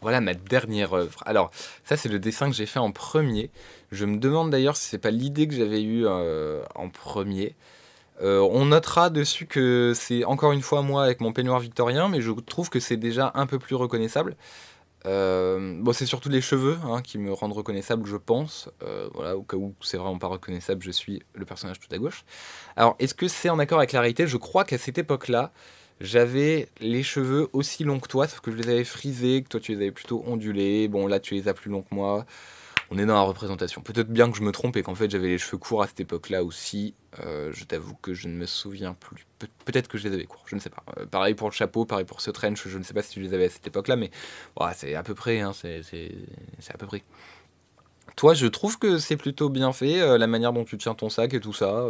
Voilà ma dernière œuvre. Alors, ça, c'est le dessin que j'ai fait en premier. Je me demande d'ailleurs si c'est pas l'idée que j'avais eue en premier. On notera dessus que c'est encore une fois moi avec mon peignoir victorien, mais je trouve que c'est déjà un peu plus reconnaissable. Bon, c'est surtout les cheveux hein, qui me rendent reconnaissable, je pense. Voilà, au cas où c'est vraiment pas reconnaissable, je suis le personnage tout à gauche. Alors, est-ce que c'est en accord avec la réalité? Je crois qu'à cette époque-là, j'avais les cheveux aussi longs que toi, sauf que je les avais frisés, que toi tu les avais plutôt ondulés. Bon, là tu les as plus longs que moi. On est dans la représentation. Peut-être bien que je me trompe et qu'en fait j'avais les cheveux courts à cette époque-là aussi. Je t'avoue que je ne me souviens plus. Peut-être que je les avais courts, je ne sais pas. Pareil pour le chapeau, pareil pour ce trench, je ne sais pas si tu les avais à cette époque-là, mais ouais, c'est à peu près, hein, c'est à peu près. Toi, je trouve que c'est plutôt bien fait, la manière dont tu tiens ton sac et tout ça.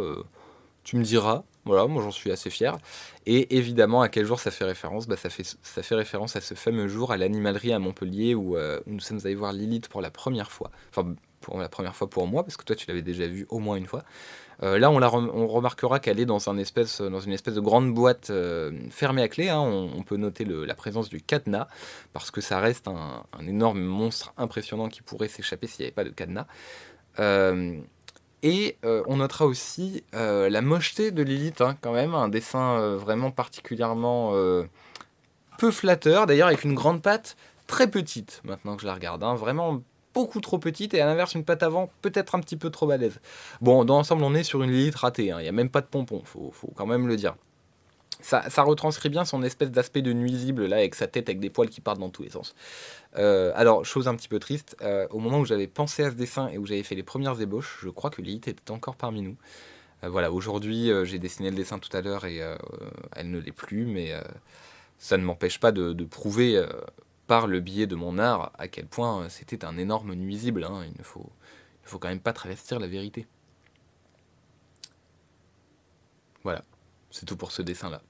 Tu me diras, voilà, moi j'en suis assez fier. Et évidemment, à quel jour ça fait référence? Bah, ça fait référence à ce fameux jour à l'animalerie à Montpellier où nous sommes allés voir Lilith pour la première fois. Enfin, pour la première fois pour moi, parce que toi tu l'avais déjà vue au moins une fois. Là, on remarquera qu'elle est dans une espèce de grande boîte fermée à clé, hein. On peut noter la présence du cadenas, parce que ça reste un énorme monstre impressionnant qui pourrait s'échapper s'il n'y avait pas de cadenas. Euh, on notera aussi la mocheté de Lilith, hein, quand même, un dessin vraiment particulièrement peu flatteur, d'ailleurs avec une grande patte très petite, maintenant que je la regarde, hein, vraiment beaucoup trop petite, et à l'inverse une patte avant peut-être un petit peu trop balèze. Bon, dans l'ensemble on est sur une Lilith ratée, hein, il n'y a même pas de pompon, faut quand même le dire. Ça retranscrit bien son espèce d'aspect de nuisible, là, avec sa tête avec des poils qui partent dans tous les sens. Alors, chose un petit peu triste, au moment où j'avais pensé à ce dessin et où j'avais fait les premières ébauches, je crois que Lilith était encore parmi nous. Voilà, aujourd'hui, j'ai dessiné le dessin tout à l'heure et elle ne l'est plus, mais ça ne m'empêche pas de prouver par le biais de mon art à quel point c'était un énorme nuisible, hein. Il ne faut quand même pas travestir la vérité. Voilà, c'est tout pour ce dessin-là.